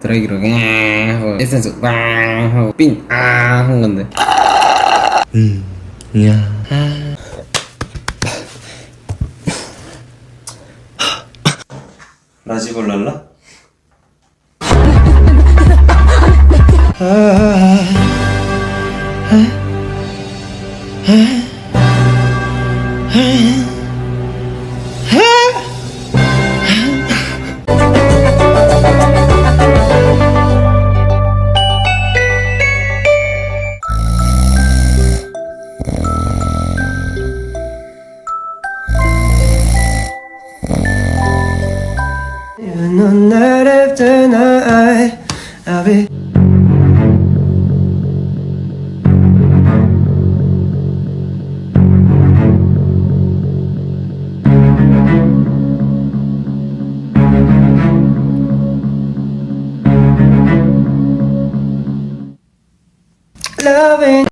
드라이기로 하고 에센스 하고 삥 한 건데. 야. 라지골랄라? 넌 나를 tonight I'll be loving